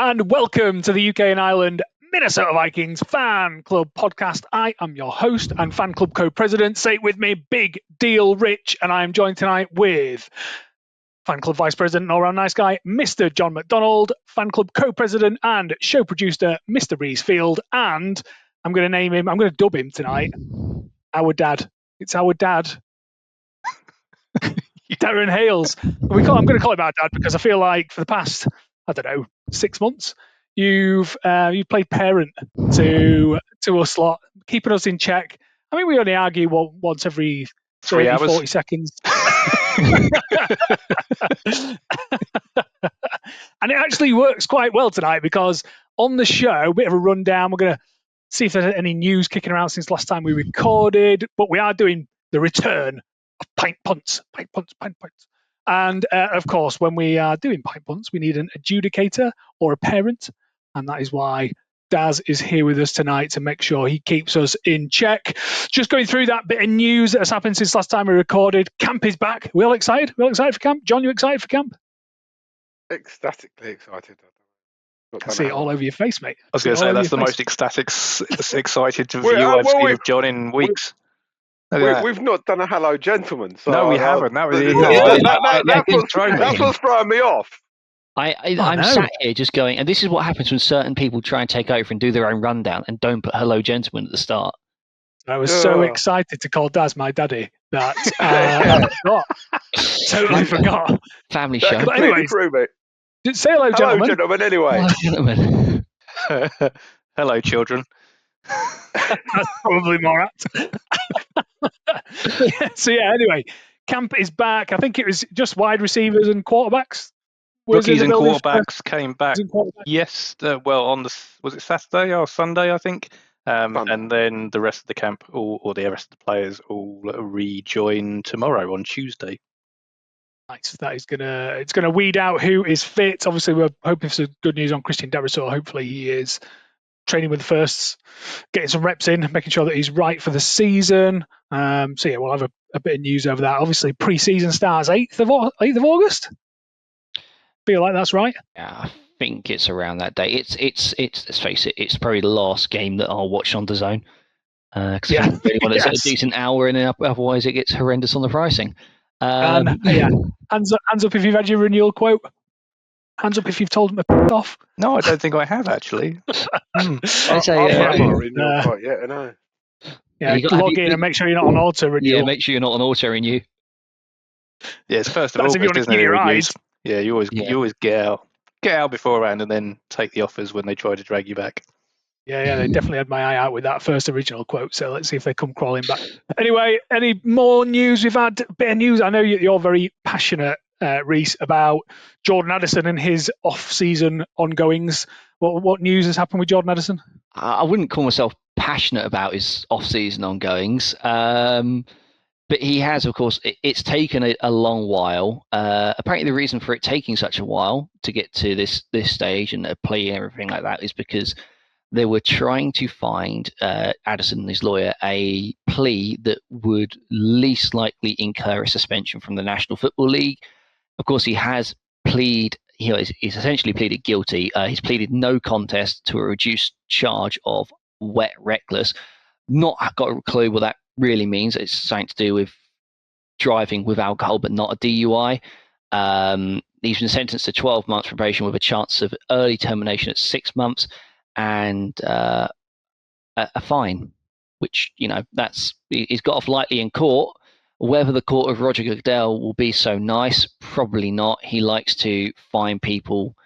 and welcome to the UK and Ireland Minnesota Vikings Fan Club podcast. I am your host and Fan Club co-president. Say it with me, Big Deal Rich, and I am joined tonight with Fan Club Vice President and all-round nice guy, Mr. John McDonald, Fan Club co-president and show producer, Mr. Reece Field, and I'm going to name him, I'm going to dub him tonight, our dad. It's our dad. Darren Hales. I'm going to call him our dad because I feel like for the past, 6 months, you've played parent to us lot, keeping us in check. I mean, we only argue once every 3 hours, 40 seconds. And it actually works quite well tonight because on the show, a bit of a rundown. We're going to see if there's any news kicking around since last time we recorded, but we are doing the return of Pint Punts. And of course, when we are doing Pint Punts, we need an adjudicator or a parent, and that is why Daz is here with us tonight to make sure he keeps us in check. Just going through that bit of news that has happened since last time we recorded. Camp is back. We all excited? We all excited for camp? John, you excited for camp? Ecstatically excited. I see it all over your face, mate. I was going to say that's the most excited view I've seen of John in weeks. We've not done a hello, gentlemen. So no, we haven't. That's what's throwing me off. I'm sat here just going, and this is what happens when certain people try and take over and do their own rundown and don't put hello, gentlemen at the start. I was so excited to call Daz my daddy that I forgot. Totally forgot. Family show. But anyway, say hello, gentlemen. Hello, gentlemen, anyway. Hello, gentlemen. Hello, children. That's probably more apt. Anyway, camp is back. I think it was just wide receivers and quarterbacks. Rookies and quarterbacks came back. Yes, was it Saturday or Sunday, I think? And then the rest of the camp, or the rest of the players, all rejoin tomorrow on Tuesday. Nice. That is it's gonna weed out who is fit. Obviously, we're hoping for some good news on Christian Darrisaw. Hopefully, he is training with the firsts, getting some reps in, making sure that he's right for the season. We'll have a bit of news over that. Obviously, pre-season starts 8th of August. Feel like that's right. Yeah, I think it's around that day. It's let's face it, it's probably the last game that I'll watch on DAZN. Because really want a decent hour, and otherwise it gets horrendous on the pricing. Hands up if you've had your renewal quote. Hands up if you've told them to f*** off. No, I don't think I have actually. I say, renewal quote yet, I know. Yeah, log in and make sure you're not on auto renewal. Yeah, make sure you're not on auto renew. Yeah, it's 1st of August, if you want to isn't keep it? your eyes. Yeah, you always get out beforehand and then take the offers when they try to drag you back. Yeah, they definitely had my eye out with that first original quote. So let's see if they come crawling back. Anyway, any more news? We've had a bit of news. I know you're very passionate, Reece, about Jordan Addison and his off-season ongoings. What news has happened with Jordan Addison? I wouldn't call myself passionate about his off-season ongoings. But he has, of course, it's taken a long while. Apparently the reason for it taking such a while to get to this stage and play everything like that is because they were trying to find Addison and his lawyer a plea that would least likely incur a suspension from the National Football League. Of course, he has he's essentially pleaded guilty. He's pleaded no contest to a reduced charge of wet reckless. Not got a clue what that really means. It's something to do with driving with alcohol, but not a DUI. He's been sentenced to 12 months probation with a chance of early termination at 6 months and a fine, which, he's got off lightly in court. Whether the court of Roger Goodell will be so nice, probably not. He likes to fine people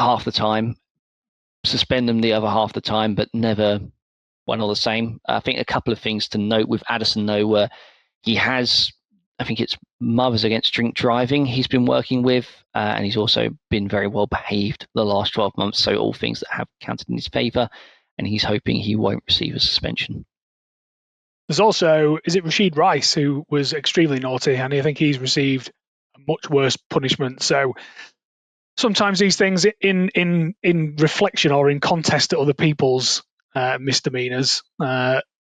half the time, suspend them the other half the time, but never one or the same. I think a couple of things to note with Addison, though, where he has, I think it's Mothers Against Drink Driving he's been working with, and he's also been very well behaved the last 12 months, so all things that have counted in his favour, and he's hoping he won't receive a suspension. There's also, is it Rashid Rice, who was extremely naughty, and I think he's received a much worse punishment. So sometimes these things in reflection or in contest to other people's misdemeanors,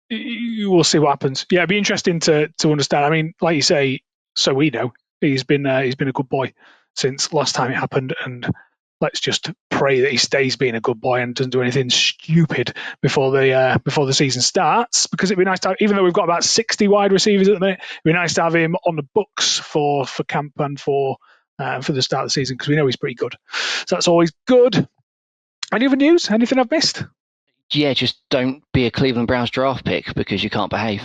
you will see what happens. Yeah, it'd be interesting to understand. I mean, like you say, so we know he's been a good boy since last time it happened, and let's just pray that he stays being a good boy and doesn't do anything stupid before the season starts. Because it'd be nice to have, even though we've got about 60 wide receivers at the minute, it'd be nice to have him on the books for camp and for the start of the season, because we know he's pretty good. So that's always good. Any other news? Anything I've missed? Yeah, just don't be a Cleveland Browns draft pick because you can't behave.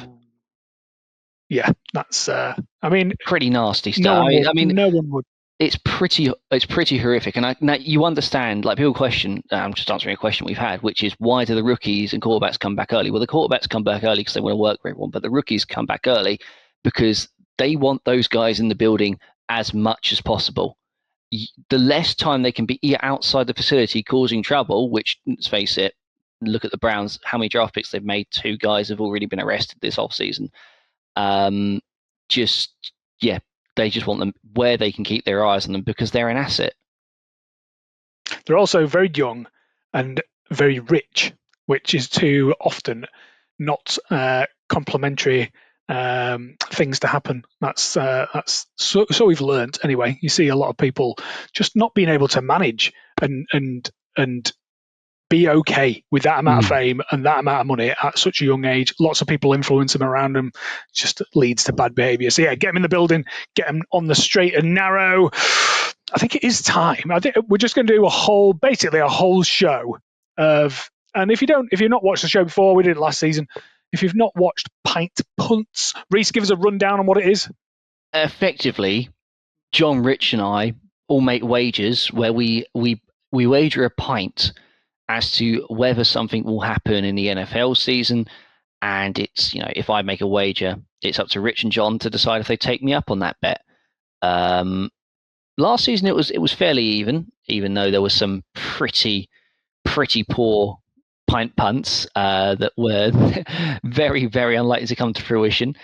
Yeah, that's. I mean, pretty nasty stuff. No one would. It's pretty horrific. And now you understand, like, people question, I'm just answering a question we've had, which is, why do the rookies and quarterbacks come back early? Well, the quarterbacks come back early because they want to work with everyone, but the rookies come back early because they want those guys in the building as much as possible. The less time they can be outside the facility causing trouble, which, let's face it, look at the Browns, how many draft picks they've made. 2 guys have already been arrested this offseason. They just want them where they can keep their eyes on them because they're an asset. They're also very young and very rich, which is too often not complementary things to happen. That's so we've learned anyway. You see a lot of people just not being able to manage and be okay with that amount of fame and that amount of money at such a young age. Lots of people influence them around them. Just leads to bad behavior. So yeah, get them in the building, get them on the straight and narrow. I think it is time. I think we're just going to do a whole show of, and if you've not watched the show before, we did it last season. If you've not watched Pint Punts, Reece, give us a rundown on what it is. Effectively, John, Rich and I all make wagers where we wager a pint as to whether something will happen in the NFL season. And it's, if I make a wager, it's up to Rich and John to decide if they take me up on that bet. Last season it was fairly even though there was some pretty poor pint punts that were very, very unlikely to come to fruition.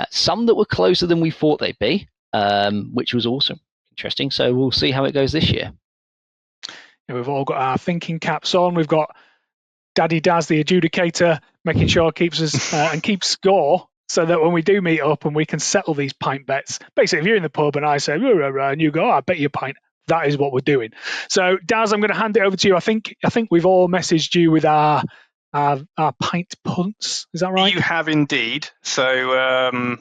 Some that were closer than we thought they'd be, which was also interesting. So we'll see how it goes this year. We've all got our thinking caps on. We've got Daddy Daz, the adjudicator, making sure it keeps us and keeps score, so that when we do meet up and we can settle these pint bets. Basically, if you're in the pub and I say, and you go, I bet you a pint, that is what we're doing. So, Daz, I'm going to hand it over to you. I think we've all messaged you with our pint punts. Is that right? You have indeed. So,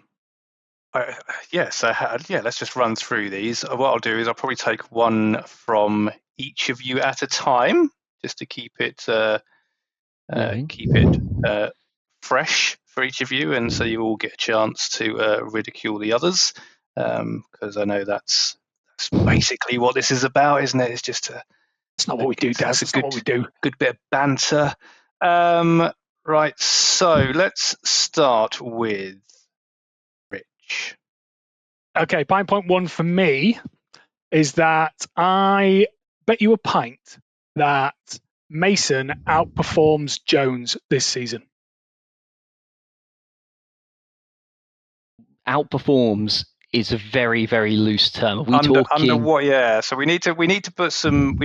let's just run through these. What I'll do is I'll probably take one from each of you at a time, just to keep it fresh for each of you, and so you all get a chance to ridicule the others, because I know that's basically what this is about, isn't it? It's just it's not what we do, Daz. It's not what we do. Good bit of banter. Right, so let's start with Rich. Okay, pint point 1 for me is that I bet you a pint that Mason outperforms Jones this season. Outperforms is a very, very loose term. Are we talking under what? Yeah. So we need to put some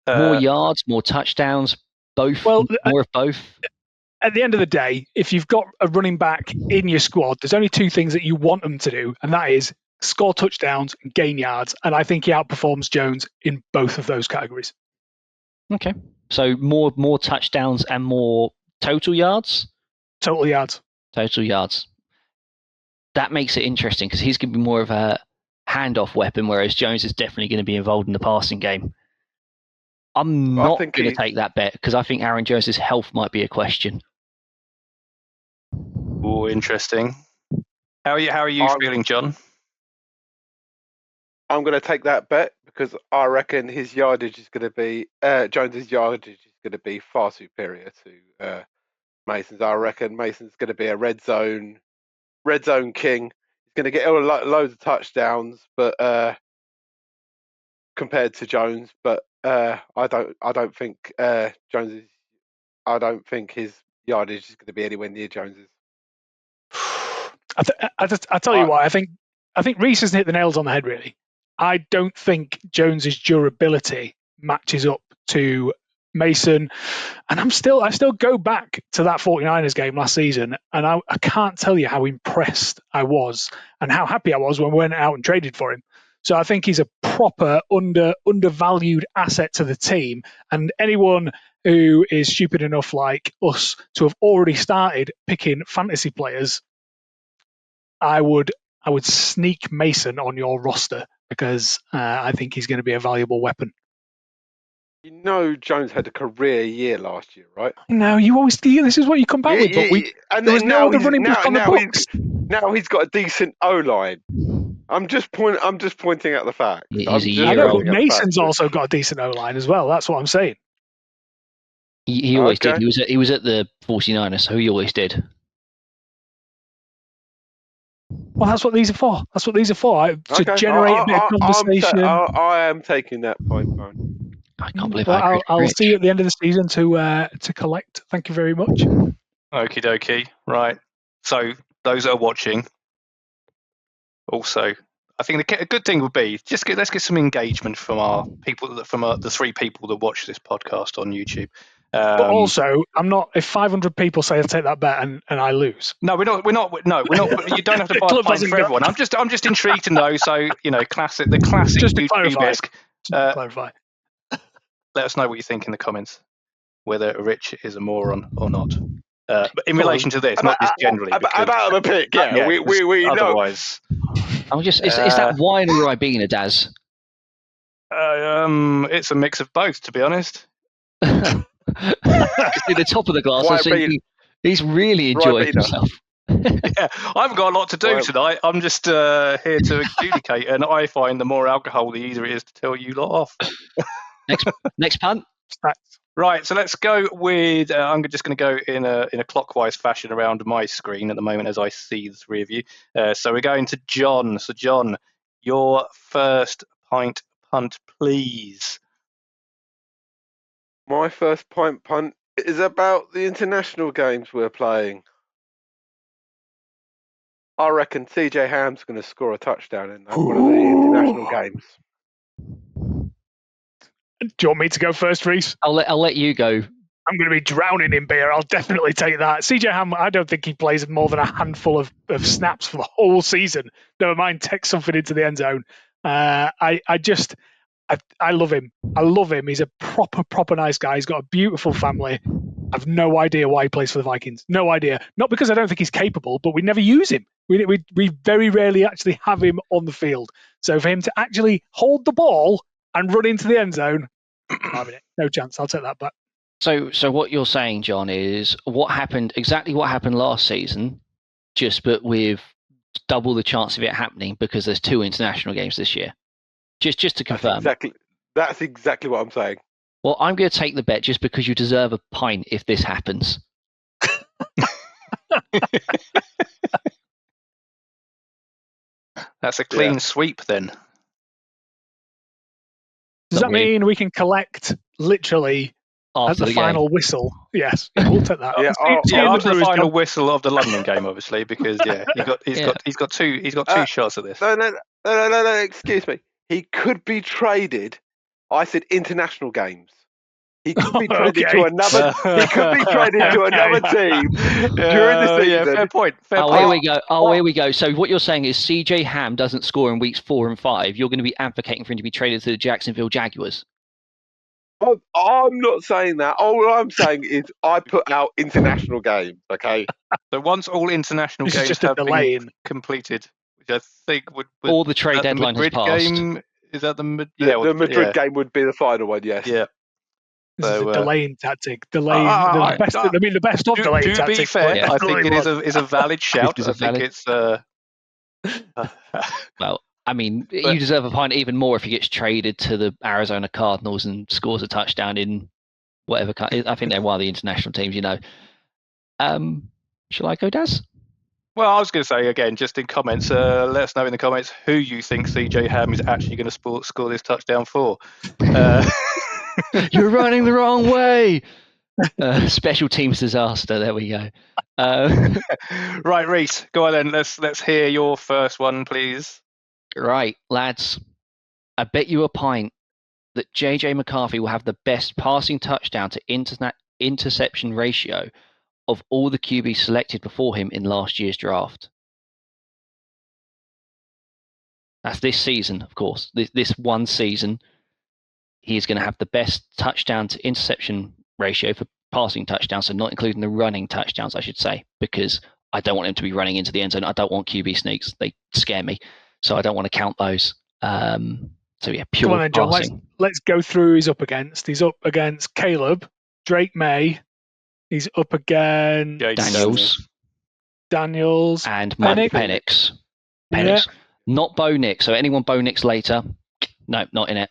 more yards, more touchdowns, both. Well, more of both. At the end of the day, if you've got a running back in your squad, there's only 2 things that you want them to do, and that is score touchdowns and gain yards. And I think he outperforms Jones in both of those categories. Okay. So more touchdowns and more total yards? Total yards. Total yards. That makes it interesting because he's going to be more of a handoff weapon, whereas Jones is definitely going to be involved in the passing game. I'm not going to take that bet because I think Aaron Jones' health might be a question. Oh, interesting. How are you feeling, John? I'm going to take that bet because I reckon his yardage is going to be Jones's yardage is going to be far superior to Mason's. I reckon Mason's going to be a red zone king. He's going to get loads of touchdowns, but compared to Jones, but I don't think Jones's. I don't think his yardage is going to be anywhere near Jones's. I tell you what, I think Reece has hit the nails on the head. Really, I don't think Jones's durability matches up to Mason, and I still go back to that 49ers game last season, and I can't tell you how impressed I was and how happy I was when we went out and traded for him. So I think he's a proper undervalued asset to the team. And anyone who is stupid enough like us to have already started picking fantasy players, I would sneak Mason on your roster because I think he's going to be a valuable weapon. You know, Jones had a career year last year, right? No, this is what you come back with. But there was no other running back on the books. Now he's got a decent O-line. I'm just pointing out the facts. I know, but Mason's also got a decent O-line as well. That's what I'm saying. He always did. He was at the 49ers, so he always did. Well, that's what these are for. To generate a bit of conversation. I am taking that point. I can't believe I'll see you at the end of the season to collect. Thank you very much. Okie dokie. Right. So those that are watching, also, I think a good thing would be let's get some engagement from our people, the 3 people that watch this podcast on YouTube. But also, I'm not. If 500 people say I'll take that bet and I lose, no, we're not. You don't have to buy a pint for everyone. I'm just intrigued to know. So the classic just to clarify. Let us know what you think in the comments, whether Rich is a moron or not. But in relation to this, not just generally. About the pick, yeah. We otherwise. Is that wine or Ribena, Daz? It's a mix of both, to be honest. See the top of the glass. He's really enjoying himself. Yeah, I haven't got a lot to do tonight. I'm just here to adjudicate, and I find the more alcohol, the easier it is to tell you lot off. Next punt. Right, so let's go with. I'm just going to go in a clockwise fashion around my screen at the moment as I see the 3 of you. So we're going to John. So John, your first pint punt, please. My first pint punt is about the international games we're playing. I reckon CJ Ham's going to score a touchdown in one of the international games. Do you want me to go first, Reece? I'll let you go. I'm going to be drowning in beer. I'll definitely take that. CJ Ham, I don't think he plays more than a handful of snaps for the whole season. Never mind, take something into the end zone. I love him. I love him. He's a proper nice guy. He's got a beautiful family. I've no idea why he plays for the Vikings. No idea. Not because I don't think he's capable, but we never use him. We very rarely actually have him on the field. So for him to actually hold the ball and run into the end zone, no chance. I'll take that back. So what you're saying, John, is exactly what happened last season, but with double the chance of it happening because there's 2 international games this year. Just to confirm. That's exactly what I'm saying. Well, I'm going to take the bet just because you deserve a pint if this happens. That's a clean sweep then. Does that mean we can collect literally after at the final whistle? Yes, we'll take that. After the final whistle of the London game, obviously, because he's got 2 shots at this. No, excuse me. He could be traded. I said international games. He could be traded to another. He could be traded to another team during the season. Yeah, fair point. Here we go. So what you're saying is CJ Ham doesn't score in weeks 4 and 5. You're going to be advocating for him to be traded to the Jacksonville Jaguars. I'm not saying that. All I'm saying is I put out international games. Okay. So once all international games have been completed, which I think would all the trade deadline has passed. Game, is that the Madrid game would be the final one? Yes. Yeah. This is a delaying tactic. The best of delaying tactics. To be fair, I think it is a valid shout. I think it's. Well, I mean, you deserve a pint even more if he gets traded to the Arizona Cardinals and scores a touchdown in whatever. I think they're one of the international teams, Shall I go, Daz? Well, I was going to say again, just in comments, let us know in the comments who you think CJ Ham is actually going to score this touchdown for. You're running the wrong way. Special teams disaster. There we go. Right, Reece, go on then. Let's hear your first one, please. Right, lads. I bet you a pint that JJ McCarthy will have the best passing touchdown to interception ratio of all the QBs selected before him in last year's draft. That's this season, of course. This one season, he is going to have the best touchdown to interception ratio for passing touchdowns, so not including the running touchdowns, I should say, because I don't want him to be running into the end zone. I don't want QB sneaks. They scare me. So I don't want to count those. So yeah, pure Come on then, John. passing. Let's go through who he's up against. He's up against Caleb, Drake May. He's up against Daniels. And Mike Penix. Yeah. Not Bo Nix. So anyone Bo Nix later, no, not in it.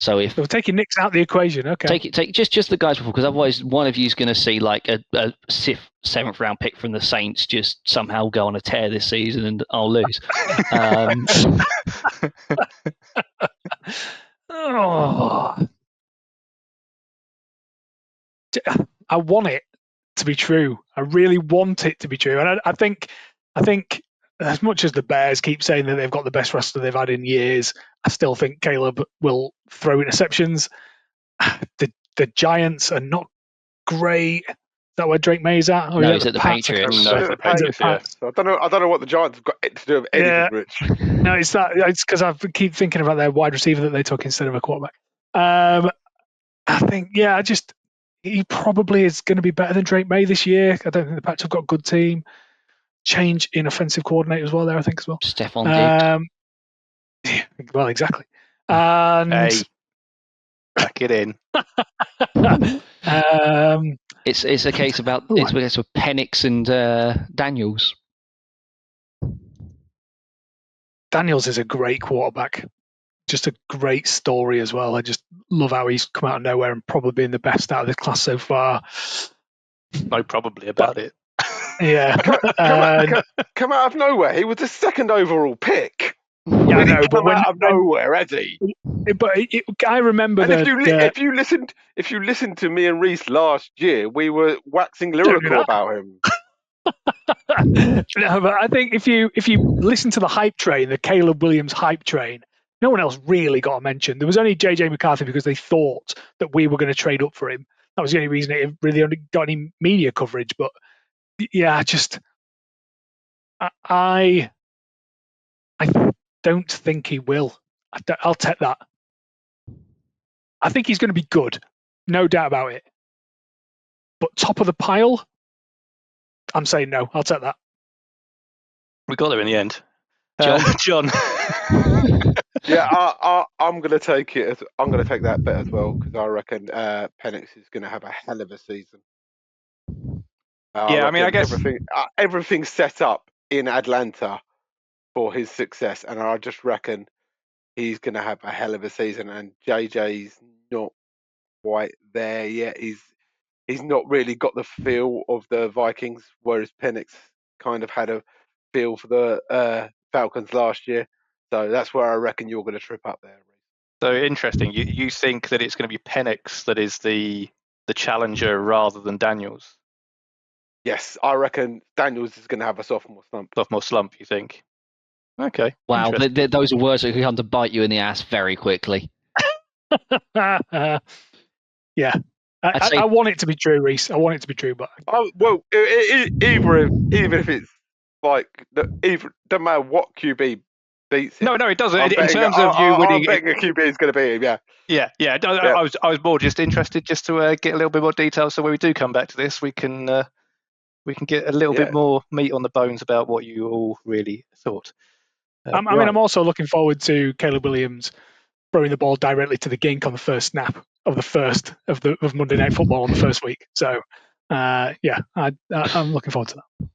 So if we're taking Nix out of the equation, okay. Take just the guys before, because otherwise one of you is going to see like a seventh round pick from the Saints just somehow go on a tear this season, and I'll lose. Oh. I want it to be true. I really want it to be true, and I think as much as the Bears keep saying that they've got the best roster they've had in years, I still think Caleb will throw interceptions. The Giants are not great. Is that where Drake May's at? No, he's at the Patriots. No, the Patriots, yeah. I don't know what the Giants have got to do with anything, Rich. No, it's because I keep thinking about their wide receiver that they took instead of a quarterback. I think, he probably is going to be better than Drake May this year. I don't think the Patriots have got a good team. Change in offensive coordinator as well there, I think, as well. Stephon Diggs. Well, exactly. And hey, back it in. It's a case about it's a case of Penix and Daniels. Daniels is a great quarterback. Just a great story as well. I just love how he's come out of nowhere and probably been the best out of this class so far. No, probably about it. Yeah. come out of nowhere. He was the second overall pick. Yeah, I know, but out of nowhere, has he? But I remember that. If you listened to me and Reece last year, we were waxing lyrical about him. No, but I think if you listen to the hype train, the Caleb Williams hype train, no one else really got a mention. There was only JJ McCarthy because they thought that we were going to trade up for him. That was the only reason it really only got any media coverage. But yeah, I don't think he will. I'll take that. I think he's going to be good, no doubt about it. But top of the pile, I'm saying no. I'll take that. We got there in the end. John. Yeah, I'm going to take it. I'm going to take that bet as well, because I reckon Penix is going to have a hell of a season. I guess everything's set up in Atlanta for his success, and I just reckon he's going to have a hell of a season. And JJ's not quite there yet. He's not really got the feel of the Vikings, whereas Penix kind of had a feel for the Falcons last year. So that's where I reckon you're going to trip up there. So interesting. You think that it's going to be Penix that is the challenger rather than Daniels? Yes, I reckon Daniels is going to have a sophomore slump. Sophomore slump, you think? Okay. Wow, those are words that can come to bite you in the ass very quickly. Yeah. I want it to be true, Reece. I want it to be true, but even if it's like don't matter what QB beats him. No, it doesn't. In terms of you winning, I'm betting a QB is going to be him. Yeah. Yeah. I was more just interested just to get a little bit more detail, so when we do come back to this, we can get a little bit more meat on the bones about what you all really thought. I'm also looking forward to Caleb Williams throwing the ball directly to the gink on the first snap of Monday Night Football on the first week. So, I'm looking forward to that.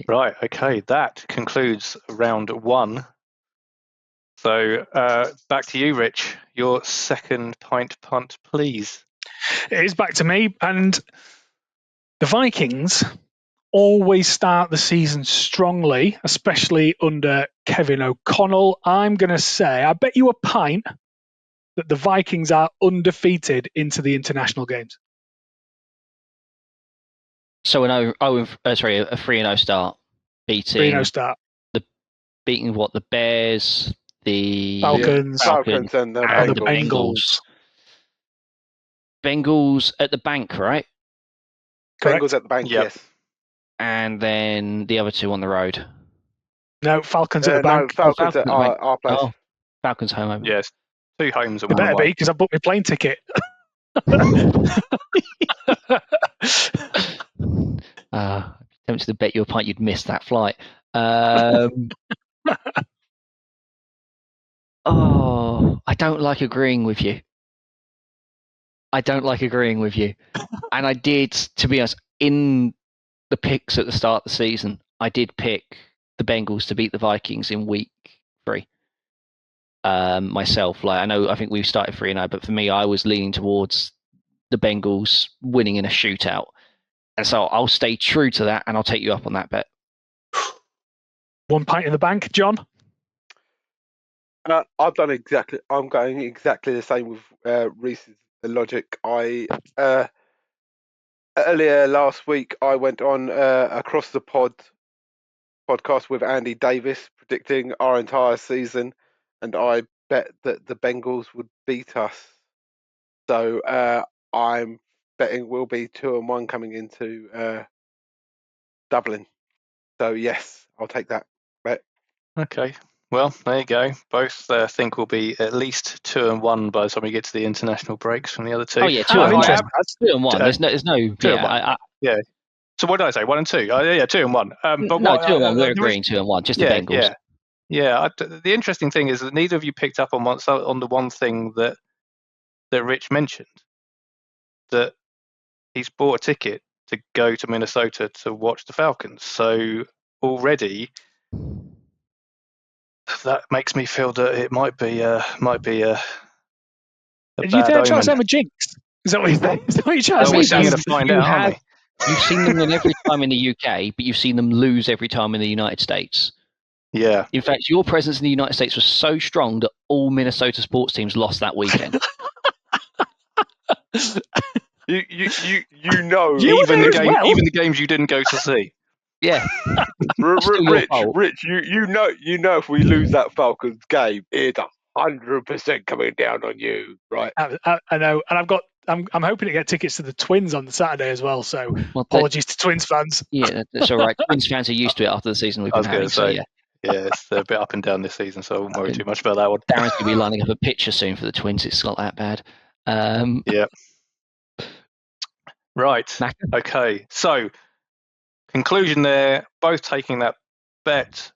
Right. Okay. That concludes round one. So back to you, Rich. Your second pint punt, please. It is back to me, and the Vikings always start the season strongly, especially under Kevin O'Connell. I'm going to say, I bet you a pint that the Vikings are undefeated into the international games. So a 3-0 start, beating 3-0 start. Beating what, the Bears, the Falcons and the Bengals. Bengals at the bank, right? Correct. Bengals at the bank, yep. Yes. And then the other two on the road. No, Falcons at the No, bank. Falcons at our place. Oh, Falcons home over. Yes, 2 homes and It 1 better away. be, because I booked my plane ticket. Tempted to bet you a pint you'd miss that flight. Oh, I don't like agreeing with you. And I did, to be honest, in the picks at the start of the season, I did pick the Bengals to beat the Vikings in week 3. Myself, I think we've started 3-0, but for me, I was leaning towards the Bengals winning in a shootout. And so I'll stay true to that, and I'll take you up on that bet. 1 pint in the bank, John? I'm going exactly the same with Reece's logic. Earlier last week, I went on Across the podcast with Andy Davis, predicting our entire season, and I bet that the Bengals would beat us. So I'm betting we'll be 2-1 coming into Dublin. So yes, I'll take that bet. Okay. Well, there you go. Both think we'll be at least 2-1 by the time we get to the international breaks from the other 2. Oh yeah, 2-1. 2-1. There's no. 2-1. Yeah. So what did I say? 1 and 2. Yeah, 2-1. But no, 2-1. We're agreeing 2-1. Just the Bengals. Yeah. The interesting thing is that neither of you picked up on the one thing that Rich mentioned, that he's bought a ticket to go to Minnesota to watch the Falcons. So already, that makes me feel that it might be a Did you bad try to say omen. I'm a jinx? Is that what you're trying to say? Well, we're going to find out, aren't we? You've seen them win every time in the UK, but you've seen them lose every time in the United States. Yeah. In fact, your presence in the United States was so strong that all Minnesota sports teams lost that weekend. You know, even the games you didn't go to see. Yeah. Rich, you know if we lose that Falcons game, it's 100% coming down on you, right? I know, and I'm hoping to get tickets to the Twins on the Saturday as well. So apologies to Twins fans. Yeah, that's all right. Twins fans are used to it after the season we've been having. So yeah. Yeah, it's a bit up and down this season, so I won't worry too much about that one. Darren's going to be lining up a picture soon for the Twins. It's not that bad. Yeah. Right. Okay. So, conclusion there, both taking that bet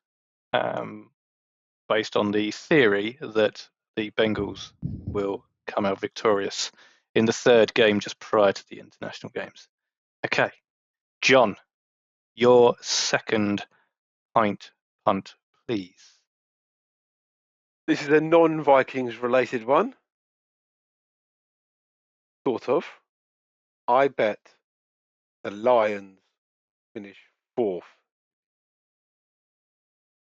based on the theory that the Bengals will come out victorious in the 3rd game just prior to the international games. Okay. John, your second pint punt, please. This is a non-Vikings related one. Sort of. I bet the Lions finish 4th.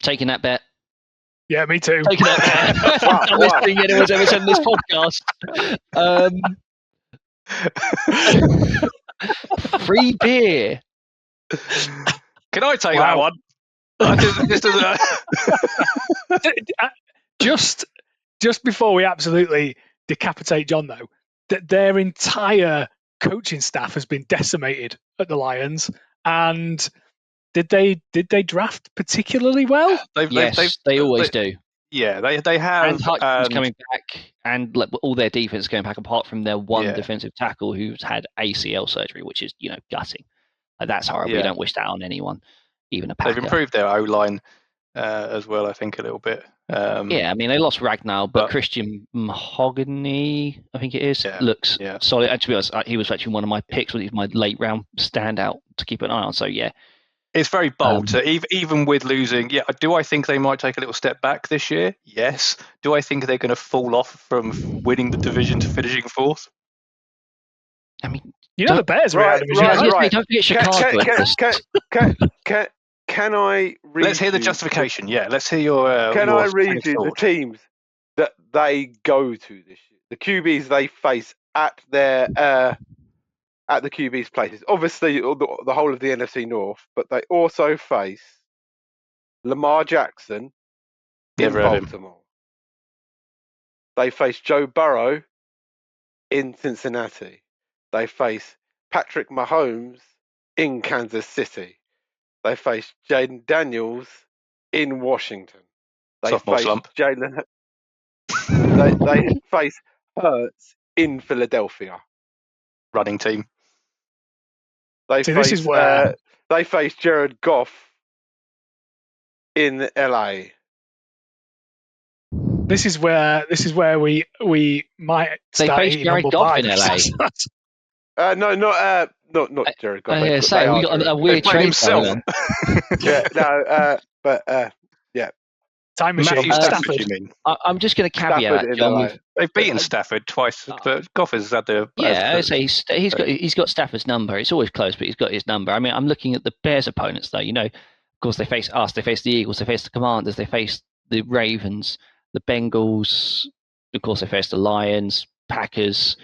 Taking that bet. Yeah, me too. Taking that bet. I'm listening anyone's ever said in this podcast. Free beer. Can I take that one? Just before we absolutely decapitate John, though, that their entire coaching staff has been decimated at the Lions, and did they draft particularly well? They always do. Yeah, they have. And Hutchinson's coming back, and all their defense going back, apart from their one defensive tackle who's had ACL surgery, which is gutting. That's horrible. You don't wish that on anyone, even a Packer. They've improved their O-line as well, I think, a little bit. Yeah, I mean, they lost Ragnar, but Christian Mahogany, I think it is, looks solid. And to be honest, he was actually one of my picks. He was my late round standout to keep an eye on. So yeah. It's very bold. Even with losing, do I think they might take a little step back this year? Yes. Do I think they're going to fall off from winning the division to finishing 4th? I mean, the Bears are out of division. Right. Don't forget Chicago. Can I read? Let's hear the justification. Let's hear your. Can I read you the teams that they go to this year? The QBs they face at their at the QB's places. Obviously, the whole of the NFC North, but they also face Lamar Jackson in Baltimore. They face Joe Burrow in Cincinnati. They face Patrick Mahomes in Kansas City. They face Jaden Daniels in Washington. They Sophomore face slump. Jalen. They face Hurts in Philadelphia. Running team. This is where they face Jared Goff in LA. This is where we might start face eating Jared humble Goff pie. in LA. No, not Jared Goff. We got a weird Played trade himself. going on. Yeah, no, but yeah. Time machine. Matthew Stafford, Stafford. you mean? I'm just going to caveat Stafford that, in John. LA. With, They've beaten Stafford twice, but Goff has had the. yeah, I say he's got Stafford's number. It's always close, but he's got his number. I mean, I'm looking at the Bears' opponents, though. You know, of course, they face us, they face the Eagles, they face the Commanders, they face the Ravens, the Bengals. Of course, they face the Lions, Packers,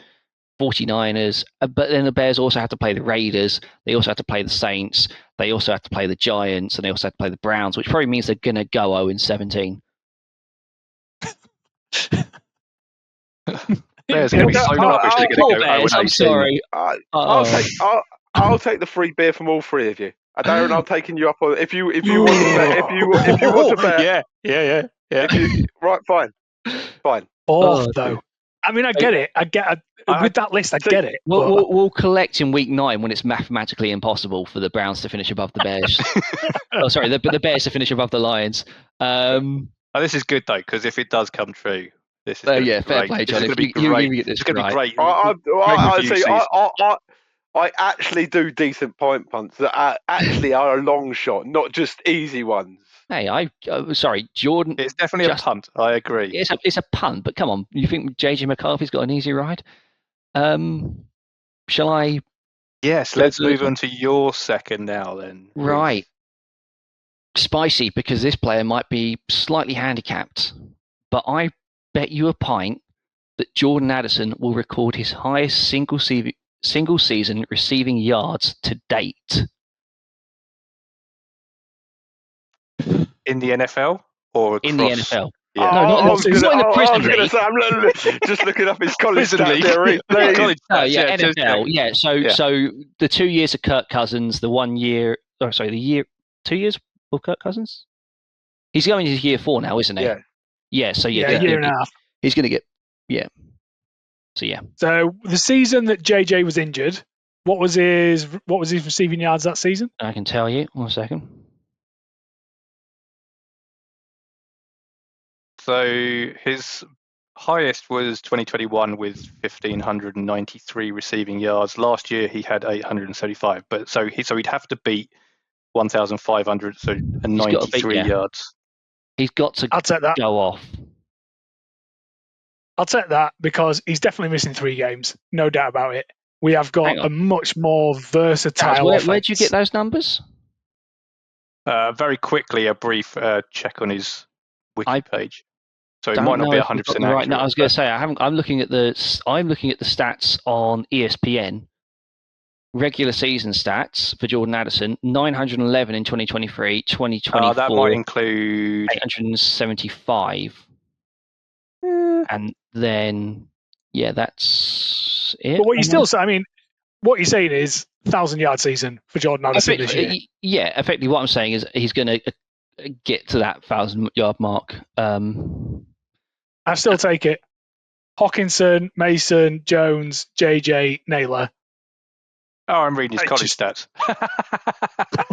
49ers. But then the Bears also have to play the Raiders. They also have to play the Saints. They also have to play the Giants, and they also have to play the Browns, which probably means they're going to go 0-17. Bears are going to be so rubbish. They're going to go 0-18. I'm sorry. I'll take the free beer from all three of you. Darren, I'm taking you up on if you want to bet. If you want to bet, yeah. Right, fine. Though. I mean, I get it. With that list, I get it. We'll collect in week 9 when it's mathematically impossible for the Browns to finish above the Bears. The Bears to finish above the Lions. This is good though, because if it does come true, this is fair play, John. It's going to be great. It's going to be great. I actually do decent pint punts that actually are a long shot, not just easy ones. Hey, Jordan. It's definitely a punt. I agree. It's a punt, but come on, you think JJ McCarthy's got an easy ride? Shall I? Yes, let's move on to your second now then. Right. Spicy, because this player might be slightly handicapped, but I bet you a pint that Jordan Addison will record his highest single season receiving yards to date. In the NFL or across? In the NFL. Yeah. I was going to say, I'm just looking up his college stats there. NFL. Yeah. So the 2 years of Kirk Cousins, the 1 year, 2 years of Kirk Cousins? He's going into year 4 now, isn't he? Yeah. Yeah. So a year and a half. He's going to get, yeah. So yeah. So the season that JJ was injured, what was his receiving yards that season? I can tell you. 1 second. So his highest was 2021 with 1,593 receiving yards. Last year he had 875, but so he'd have to beat 1,593 yards. He's got to go off. I'll take that because he's definitely missing 3 games, no doubt about it. We have got a much more versatile offense. Where did you get those numbers? Very quickly, a brief check on his wiki page. So it might not be 100% accurate. Right, no, I was going to say I'm looking at the stats on ESPN. Regular season stats for Jordan Addison: 911 in 2023, 2024. That might include 875. And then, that's it. But what you still say, I mean, what you're saying is 1,000-yard seson for Jordan Addison this year. Yeah, effectively, what I'm saying is he's going to get to that 1,000-yard mark. I still take it. Hawkinson, Mason, Jones, JJ, Naylor. Oh, I'm reading his college stats.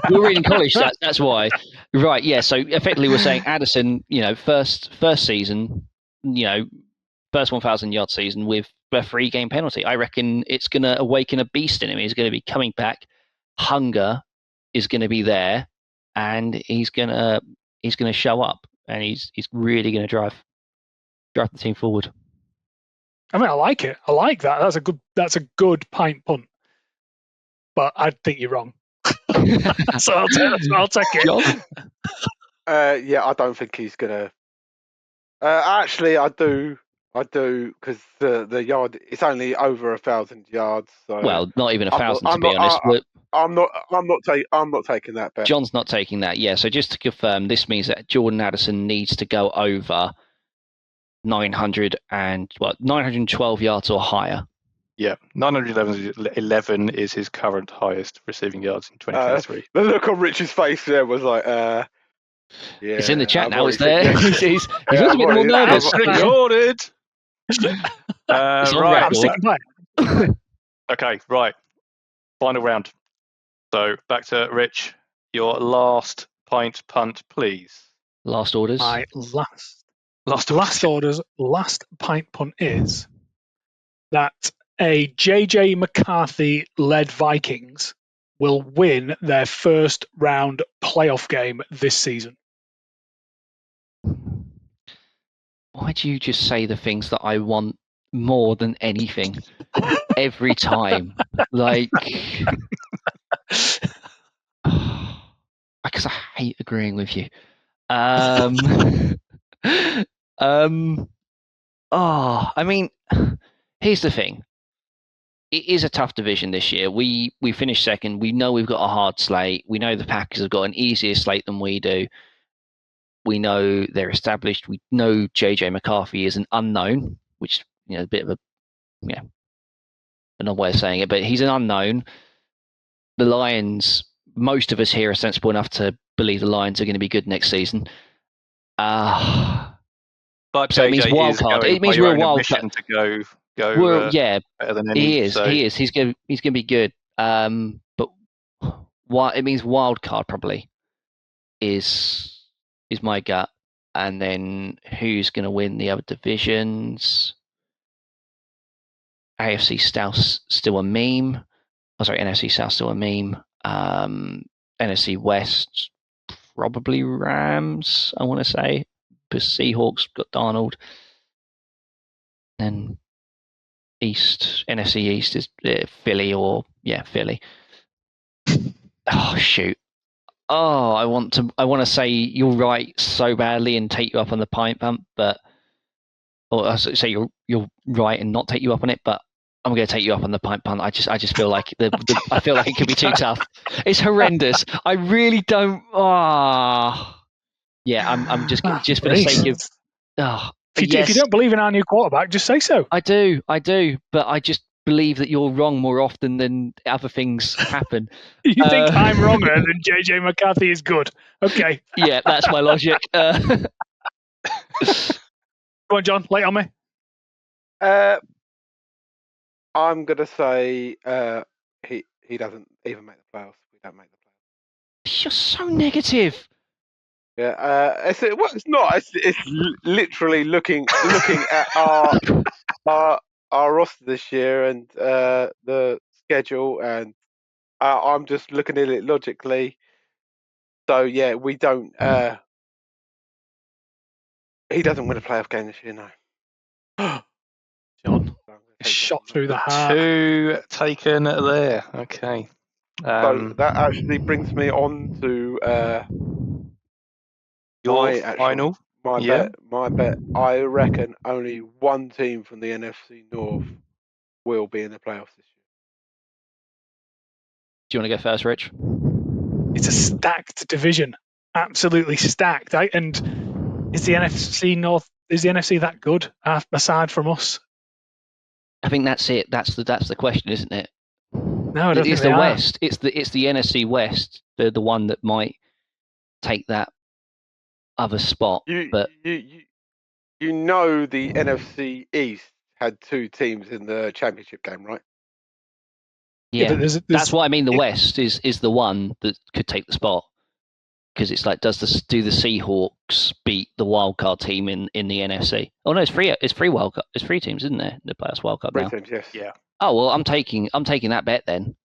You're reading college stats, that's why. Right, yeah, so effectively we're saying Addison, first season, first 1,000-yard season with a 3-game penalty. I reckon it's going to awaken a beast in him. He's going to be coming back. Hunger is going to be there, and he's going to show up, and he's really going to drive the team forward. I mean, I like it. I like that. That's a good pint punt. But I think you're wrong. So I'll take it. John? I don't think he's gonna. Actually, I do because the yard it's only over 1,000 yards. So well, not even 1,000 to be honest. I'm not taking that bet. John's not taking that. Yeah. So just to confirm, this means that Jordan Addison needs to go over 912 yards or higher. Yeah, 911 is his current highest receiving yards in 2023. The look on Rich's face there was like, Yeah, It's in the chat I've now. already It's there. said he's yes. a little bit more nervous. It's recorded. It's on Right. I'm sticking by it. Okay. Right. Final round. So back to Rich. Your last pint punt, please. Last orders. My last orders, last pint punt is that a JJ McCarthy led Vikings will win their first round playoff game this season. Why do you just say the things that I want more than anything every time? Like, because I hate agreeing with you. I mean, here's the thing. It is a tough division this year. We finished second. We know we've got a hard slate. We know the Packers have got an easier slate than we do. We know they're established. We know JJ McCarthy is an unknown, which a bit of a another way of saying it, but he's an unknown. The Lions, most of us here are sensible enough to believe the Lions are going to be good next season. But so it means wild card. It means we're a wild card to go. Yeah, better than any. He is. So. He is. He's going to be good. But what it means, wild card probably is my gut. And then who's going to win the other divisions? AFC South still a meme. Oh, sorry, NFC South still a meme. NFC West probably Rams. I want to say, because Seahawks got Darnold. Then NFC East is Philly Philly. Oh shoot! Oh, I want to say you're right so badly and take you up on the pint pump, or say you're right and not take you up on it, but I'm going to take you up on the pint punt. I just feel like I feel like it could be too tough. It's horrendous. I really don't. Yeah, I'm just for the sake of. If you don't believe in our new quarterback, just say so. I do, but I just believe that you're wrong more often than other things happen. You think I'm wronger than JJ McCarthy is good? Okay. Yeah, that's my logic. Go on, John. Lay on me. I'm gonna say he doesn't even make the playoffs. We don't make the playoffs. You're so negative. Yeah, it's not. It's literally looking at our roster this year and the schedule, and I'm just looking at it logically. So yeah, we don't. He doesn't win a playoff game this year, no. John, shot through the heart. 2 taken there. Okay. So that actually brings me on to your final. My bet. I reckon only one team from the NFC North will be in the playoffs this year. Do you want to go first, Rich? It's a stacked division, absolutely stacked. And is the NFC North? Is the NFC that good aside from us? I think that's it. That's the question, isn't it? No, I don't think it's the West. It's the NFC West. They're the one that might take that other spot. But the NFC East had 2 teams in the championship game, right? Yeah, that's what I mean. The West is the one that could take the spot, because it's like, do the Seahawks beat the wildcard team in the NFC? Oh no, it's 3 wild card. It's 3 teams, isn't there? The playoffs wildcard now. 3 teams, yes. Yeah. Oh well, I'm taking that bet then.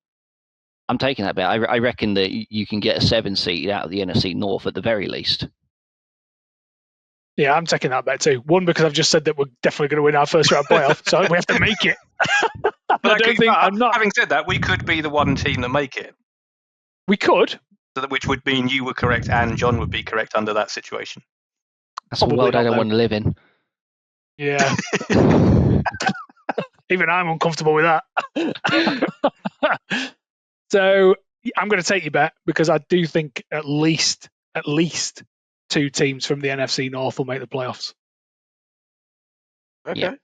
I'm taking that bet. I reckon that you can get a 7 seed out of the NFC North at the very least. Yeah, I'm taking that bet too. One, because I've just said that we're definitely going to win our first round playoff, so we have to make it. Having said that, we could be the one team that make it. We could. Which would mean you were correct and John would be correct under that situation. That's a world I don't want to live in. Yeah. Even I'm uncomfortable with that. So I'm going to take your bet, because I do think at least 2 teams from the NFC North will make the playoffs. Okay. Yeah.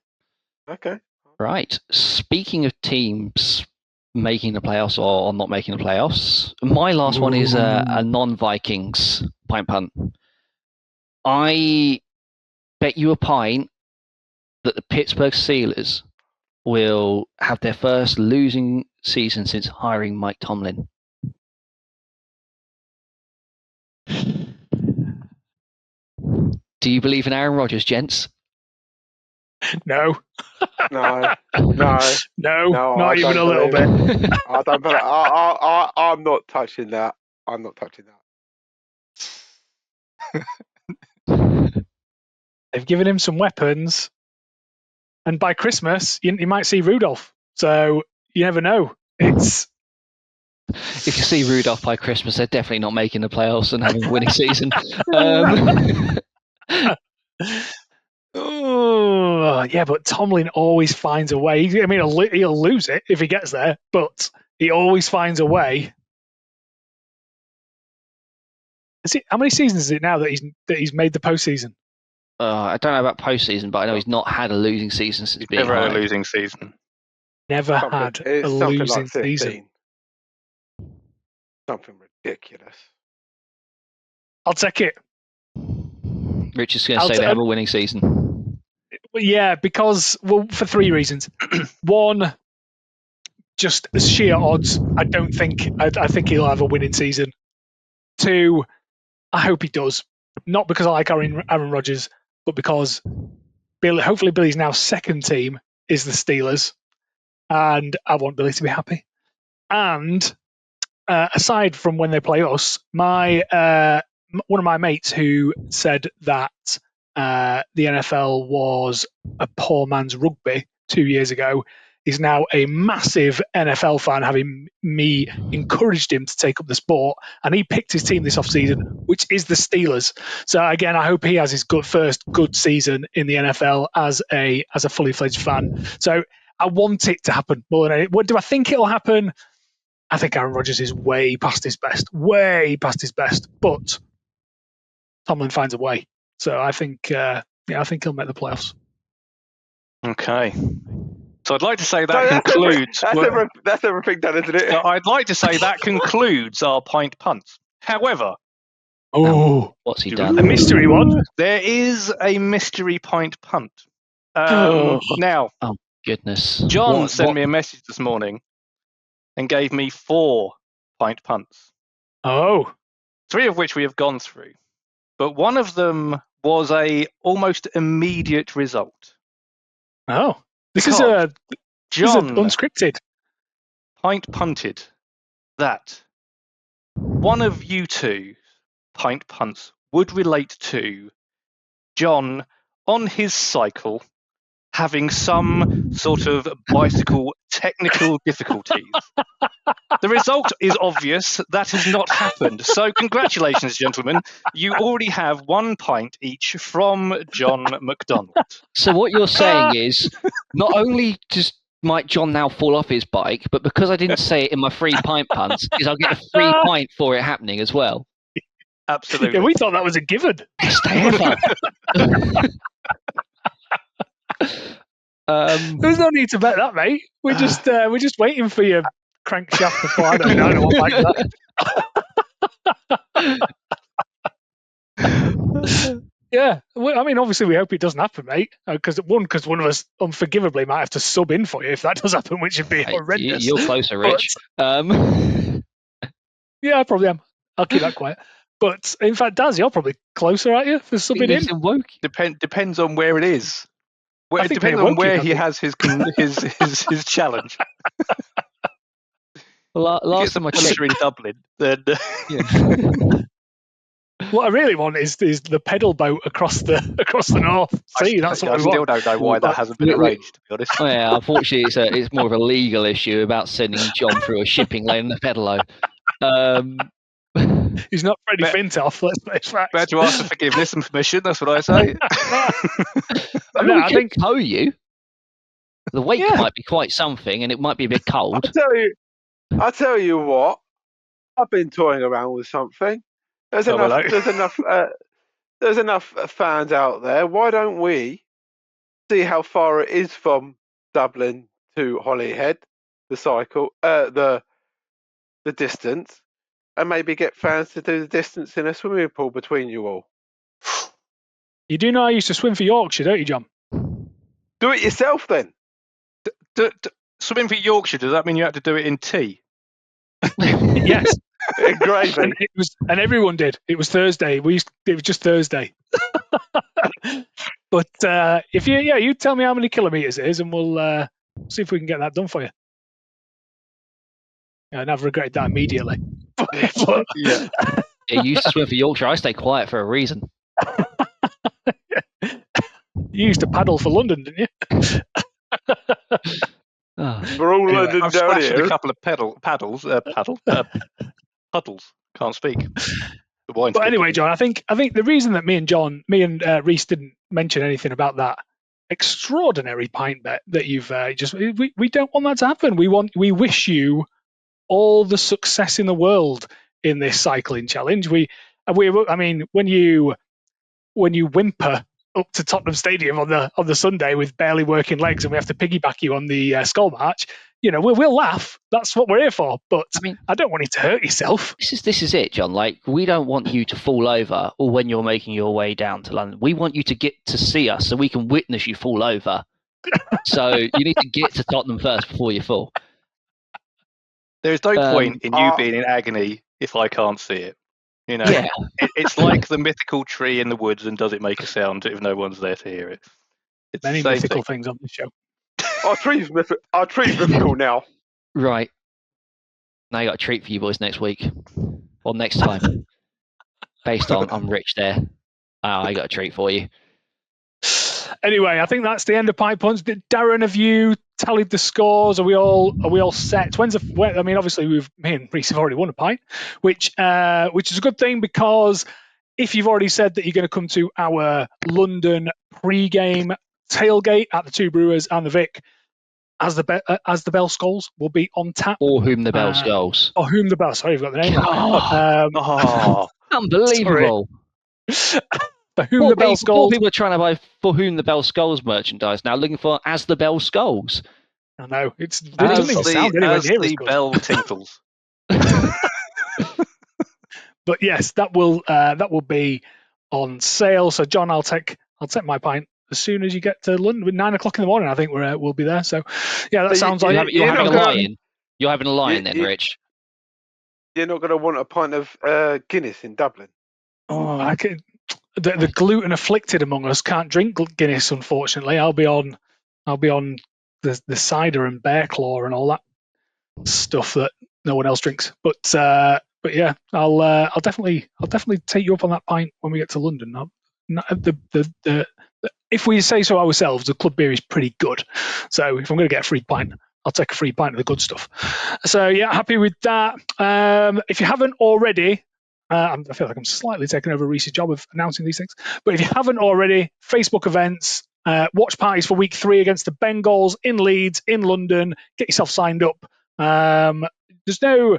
Okay. Right. Speaking of teams making the playoffs or not making the playoffs, my last one is a non-Vikings pint punt. I bet you a pint that the Pittsburgh Steelers will have their first losing season since hiring Mike Tomlin. Do you believe in Aaron Rodgers, gents? No. No, not even a little bit. I don't. I'm not touching that. I'm not touching that. They've given him some weapons, and by Christmas, you might see Rudolph. So you never know. If you see Rudolph by Christmas, they're definitely not making the playoffs and having a winning season. Oh, yeah, but Tomlin always finds a way. I mean, he'll lose it if he gets there, but he always finds a way. How many seasons is it now that he's made the postseason? I don't know about postseason, but I know he's not had a losing season since being never hired. had a losing season. Never had a losing season. Something ridiculous. I'll take it. Rich is going to say they have a winning season. Yeah, because, for three reasons. One, just sheer odds. I think he'll have a winning season. Two, I hope he does. Not because I like Aaron Rodgers, but because hopefully Billy's now second team is the Steelers, and I want Billy to be happy. And aside from when they play us, one of my mates who said that the NFL was a poor man's rugby 2 years ago is now a massive NFL fan, having me encouraged him to take up the sport, and he picked his team this offseason, which is the Steelers. So again, I hope he has his first good season in the NFL as a fully fledged fan. So I want it to happen more than anything. Do I think it'll happen? I think Aaron Rodgers is way past his best, but Tomlin finds a way. So I think he'll make the playoffs. Okay. So I'd like to say that concludes... That's everything done, isn't it? I'd like to say that concludes our Pint Punts. However... what's he done? A mystery one? There is a mystery Pint Punt. Now... Oh, goodness. John sent me a message this morning and gave me 4 Pint Punts. Oh. 3 of which we have gone through. But one of them was a almost immediate result. Oh. This is unscripted. Pint punted that one of you two Pint Punts would relate to John on his cycle having some sort of bicycle technical difficulties. The result is obvious. That has not happened. So congratulations, gentlemen. You already have 1 pint each from John McDonald. So what you're saying is, not only might John now fall off his bike, but because I didn't say it in my free pint punts, is I'll get a free pint for it happening as well. Absolutely. Yeah, we thought that was a given. Best day ever. There's no need to bet that, mate. We're just waiting for your crankshaft to fly. I don't know what like that. Yeah, I mean, obviously, we hope it doesn't happen, mate. Because one of us unforgivably might have to sub in for you if that does happen, which would be horrendous. You're closer, Rich. Yeah, I probably am. I'll keep that quiet. But in fact, Daz, you're probably closer, aren't you, for subbing in? Depends on where it is. It depends on where he has his challenge. Well, last time I checked in Dublin, then what I really want is the pedal boat across the north. See, that's what I still don't know why that hasn't been arranged, to be honest. Oh, yeah, unfortunately, it's more of a legal issue about sending John through a shipping lane in the pedalo. He's not Freddie Fintoff. Let's face facts. Better to ask for forgiveness and permission. That's what I say. I think tow you. The wake might be quite something, and it might be a bit cold. I'll tell you what. I've been toying around with something. There's enough fans out there. Why don't we see how far it is from Dublin to Holyhead, the cycle, the distance, and maybe get fans to do the distance in a swimming pool between you all. You do know I used to swim for Yorkshire, don't you, John? Do it yourself then. Swimming for Yorkshire, does that mean you have to do it in tea? Yes. Gravy. And everyone did. It was Thursday. It was just Thursday. But if you tell me how many kilometres it is, and we'll see if we can get that done for you. And I've regretted that immediately. But, yeah. You used to swim for Yorkshire. I stay quiet for a reason. You used to paddle for London, didn't you? We're all anyway, London I've down splashed here. a couple of puddles. Can't speak. But anyway, John, I think the reason that me and Reece didn't mention anything about that extraordinary pint bet that you've we don't want that to happen. We wish you all the success in the world in this cycling challenge. I mean, when you whimper up to Tottenham Stadium on the Sunday with barely working legs, and we have to piggyback you on the Skol march, we'll laugh. That's what we're here for. But I don't want you to hurt yourself. This is it, John. Like, we don't want you to fall over, or when you're making your way down to London. We want you to get to see us so we can witness you fall over. So you need to get to Tottenham first before you fall. There is no point in you being in agony if I can't see it. Yeah. It's like the mythical tree in the woods, and does it make a sound if no one's there to hear it? It's many mythical things on this show. Our tree's mythical now. Right. Now you got a treat for you boys next week. Or next time. Based on I'm rich there. I got a treat for you. Anyway, I think that's the end of Pint Punts. Darren, have you tallied the scores? Are we all set? I mean, obviously me and Reece have already won a pint, which is a good thing, because if you've already said that you're going to come to our London pre-game tailgate at the Two Brewers and the Vic, as the bell skulls will be on tap. Or whom the bell skulls. Or whom the bell. Sorry, I've got the name wrong. Unbelievable. For whom the bell skulls. More people are trying to buy For Whom the Bell Skulls merchandise now, looking for As the Bell Skulls. I know. It doesn't sound anywhere near as the good. bell tinkles. But yes, that will be on sale. So John, I'll take my pint as soon as you get to London. At 9 o'clock in the morning, I think we'll be there. So yeah, that sounds like you're having a lie-in. You're having a lie-in then, Rich. You're not going to want a pint of Guinness in Dublin. Oh, I could. The gluten afflicted among us can't drink Guinness, unfortunately. I'll be on the cider and bear claw and all that stuff that no one else drinks. But yeah, I'll definitely take you up on that pint when we get to London. If we say so ourselves, the club beer is pretty good. So if I'm going to get a free pint, I'll take a free pint of the good stuff. So yeah, happy with that. If you haven't already. I feel like I'm slightly taking over Reece's job of announcing these things. But if you haven't already, Facebook events, watch parties for week 3 against the Bengals in Leeds, in London. Get yourself signed up. There's no...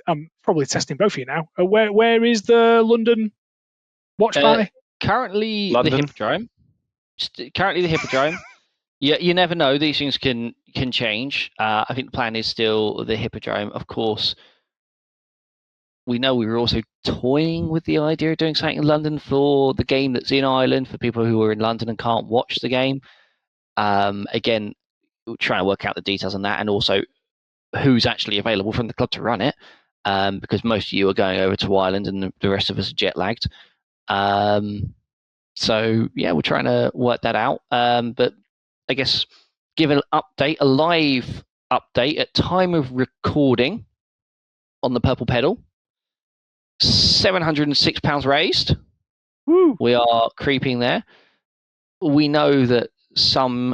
I'm probably testing both of you now. Where is the London watch party? Currently London. The Hippodrome. Yeah, you never know. These things can change. I think the plan is still the Hippodrome, of course. We know we were also toying with the idea of doing something in London for the game that's in Ireland, for people who are in London and can't watch the game. Again, we're trying to work out the details on that, and also who's actually available from the club to run it, because most of you are going over to Ireland and the rest of us are jet lagged. So, yeah, we're trying to work that out. But I guess give an update, a live update at time of recording on the Purple Pedal. £706 raised. Woo. We are creeping there. We know that some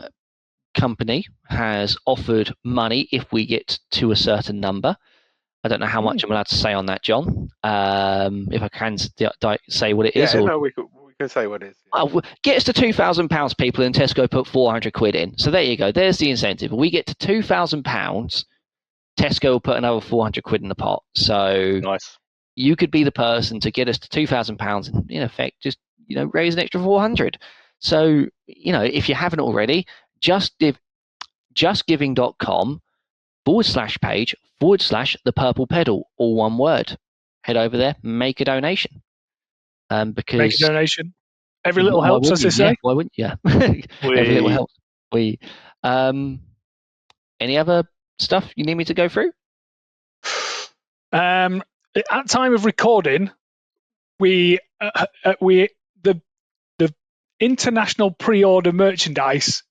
company has offered money if we get to a certain number. I don't know how much I'm allowed to say on that, John. If I can say what it is. Yeah, no, we can say what it is. Get us to £2,000, people, and Tesco put 400 quid in. So there you go. There's the incentive. If we get to £2,000, Tesco will put another 400 quid in the pot. So nice. You could be the person to get us to £2,000 and, in effect, just raise an extra 400. So, if you haven't already, justgiving.com/page/the Purple Pedal, all one word. Head over there, make a donation. Make a donation. Every little helps, as they say. Yeah, why wouldn't you? Yeah. Every little helps. Any other stuff you need me to go through? At time of recording, the international pre-order merchandise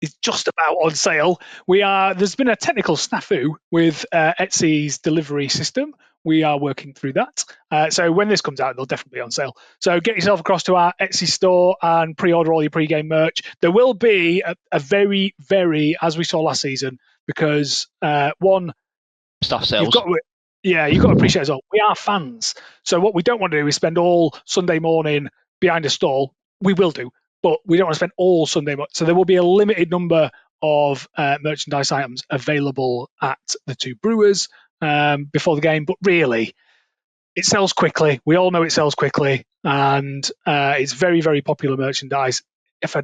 is just about on sale. There's been a technical snafu with Etsy's delivery system. We are working through that. So when this comes out, they'll definitely be on sale. So get yourself across to our Etsy store and pre-order all your pre-game merch. There will be a very, very, as we saw last season, because stuff sells. You've got to appreciate as well. We are fans. So what we don't want to do is spend all Sunday morning behind a stall. We will do, but we don't want to spend all Sunday morning. So there will be a limited number of merchandise items available at the two brewers before the game. But really, it sells quickly. We all know it sells quickly, and it's very, very popular merchandise. If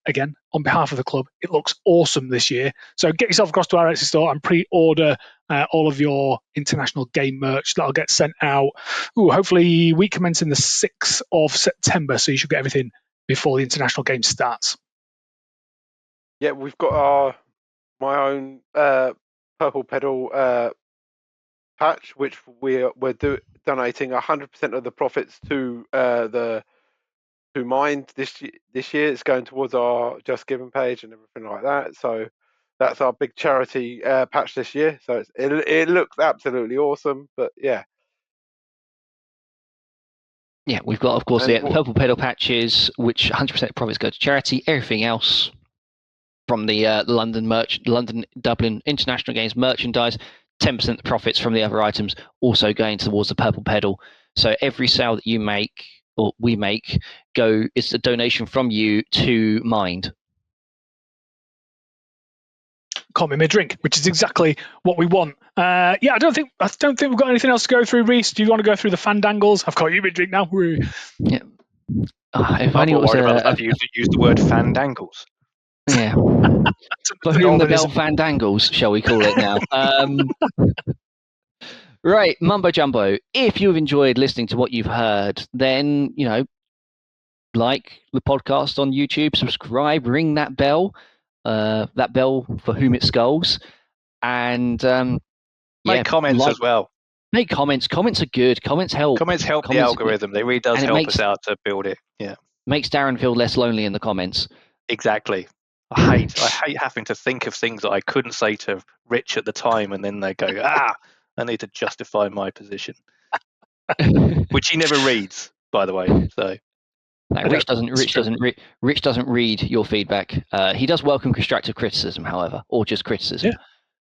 again, on behalf of the club, it looks awesome this year. So get yourself across to our Etsy store and pre-order all of your international game merch. That'll get sent out, hopefully week commencing the 6th of September, so you should get everything before the international game starts. Yeah, we've got my own Purple Pedal patch, which we're donating 100% of the profits to Mind this year. It's going towards our Just Giving page and everything like that. So that's our big charity patch this year. So it looks absolutely awesome. But yeah, we've got, of course, the Purple Pedal patches, which 100% profits go to charity. Everything else from the London, Dublin International Games merchandise, 10% of the profits from the other items also going towards the Purple Pedal. So every sale that you make, or we make, it's a donation from you to Mind. Call me mid-drink, which is exactly what we want. I don't think we've got anything else to go through. Reece, do you want to go through the fandangles? I've called you mid-drink now. Yeah. If I'm not worried about the fact that you used the word fandangles. Yeah. For whom the bell fandangles, shall we call it now? Right, Mumbo Jumbo. If you've enjoyed listening to what you've heard, then, like the podcast on YouTube, subscribe, ring that bell for whom it skulls, and make comments as well. Make comments. Comments are good. Comments help. Comments help the algorithm. They really does help us out to build it. Yeah, makes Darren feel less lonely in the comments. Exactly. I hate having to think of things that I couldn't say to Rich at the time, and then they go, I need to justify my position, which he never reads, by the way. So. Rich doesn't read your feedback. He does welcome constructive criticism, however, or just criticism. Yeah,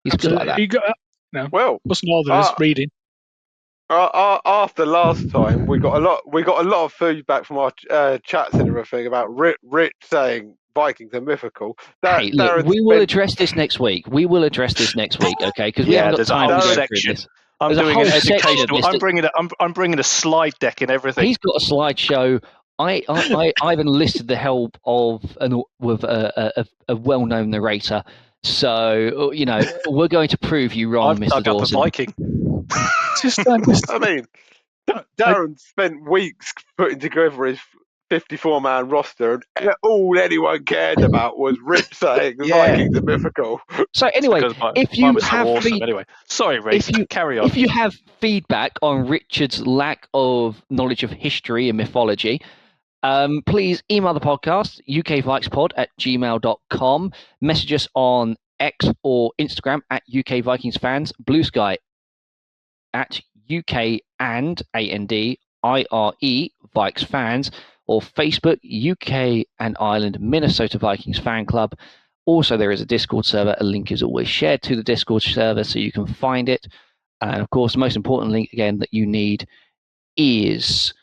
he's absolutely. Good like that. Well, wasn't all there is reading. After last time, we got a lot of feedback from our chats and everything about Rich saying Vikings are mythical. We will address this next week. Okay, because we haven't got time to go through this. I'm doing an educational. I'm bringing a slide deck and everything. He's got a slideshow. I've enlisted the help of a well-known narrator. So, we're going to prove you wrong, Mr. Dawson. I've dug up a Viking. I mean, Darren spent weeks putting together his 54-man roster, and all anyone cared about was Rich saying the Vikings are mythical. So anyway, if you have sorry, Reece, carry on. If you have feedback on Richard's lack of knowledge of history and mythology, please email the podcast, ukvikespod@gmail.com. Message us on X or Instagram @UK Vikings Fans, Blue Sky @UK and ANDIRE Vikes Fans, or Facebook UK and Ireland Minnesota Vikings Fan Club. Also, there is a Discord server. A link is always shared to the Discord server so you can find it. And of course, the most important link again that you need is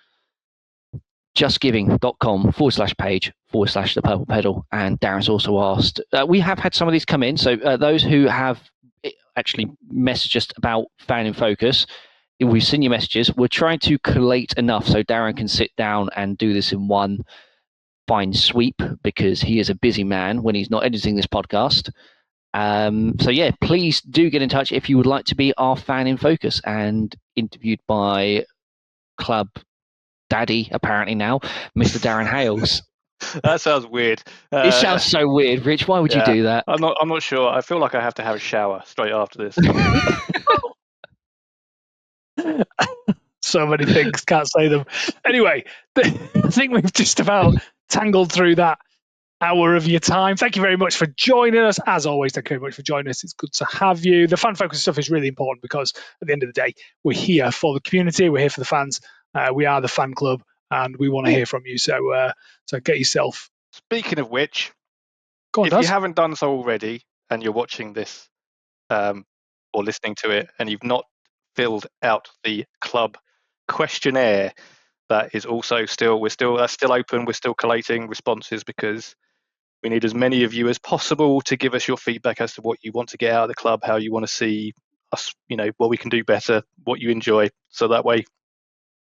justgiving.com/page/the Purple Pedal. And Darren's also asked, we have had some of these come in. So those who have actually messaged us about Fan in Focus, we've seen your messages. We're trying to collate enough so Darren can sit down and do this in one fine sweep, because he is a busy man when he's not editing this podcast. So yeah, please do get in touch if you would like to be our Fan in Focus and interviewed by club daddy apparently now, Mr. Darren Hales. That sounds weird. It sounds so weird, Rich. Why would you do that? I'm not sure. I feel like I have to have a shower straight after this. So many things, can't say them. Anyway, I think we've just about tangled through that hour of your time. Thank you very much for joining us. As always, thank you very much for joining us. It's good to have you. The fan focus stuff is really important because at the end of the day, we're here for the community. We're here for the fans. We are the fan club, and we want to hear from you. So get yourself. Speaking of which, go on, if you haven't done so already, and you're watching this or listening to it, and you've not filled out the club questionnaire, that is also that's still open. We're still collating responses because we need as many of you as possible to give us your feedback as to what you want to get out of the club, how you want to see us, what we can do better, what you enjoy. So that way,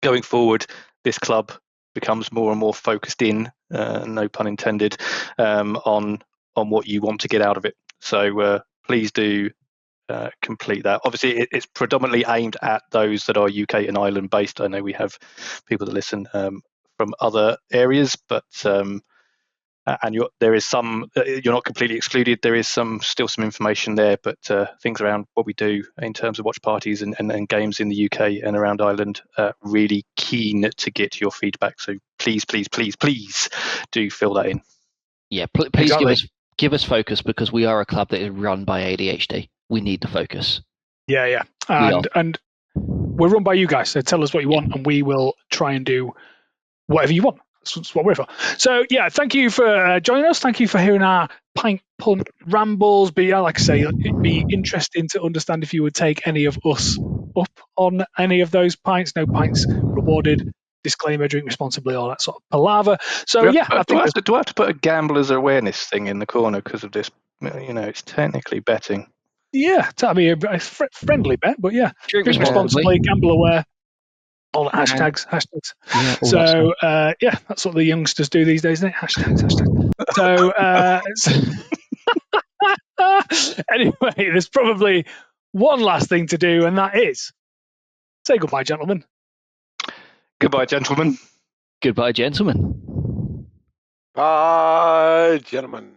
going forward, this club becomes more and more focused in, no pun intended, on what you want to get out of it. So please do complete that. Obviously, it's predominantly aimed at those that are UK and Ireland based. I know we have people that listen from other areas, but there is some. You're not completely excluded. There is still some information there, but things around what we do in terms of watch parties and games in the UK and around Ireland. Really keen to get your feedback. So please do fill that in. Yeah, please exactly. give us focus because we are a club that is run by ADHD. We need the focus. Yeah. And we're run by you guys. So tell us what you want, and we will try and do whatever you want. That's what we're for. So, thank you for joining us. Thank you for hearing our Pint Punt rambles. But like I say, it'd be interesting to understand if you would take any of us up on any of those pints. No pints rewarded. Disclaimer, drink responsibly, all that sort of palaver. So, do I have to put a gambler's awareness thing in the corner because of this? It's technically betting. Yeah, that'd be a friendly bet, but drink responsibly, gamble aware. All the hashtags. Yeah, so that's what the youngsters do these days, isn't it? Hashtags. So anyway, there's probably one last thing to do, and that is say goodbye, gentlemen. Goodbye, gentlemen. Goodbye, gentlemen. Bye, gentlemen.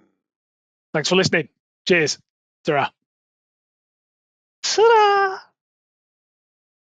Thanks for listening. Cheers. Ta-ra. Ta-ra.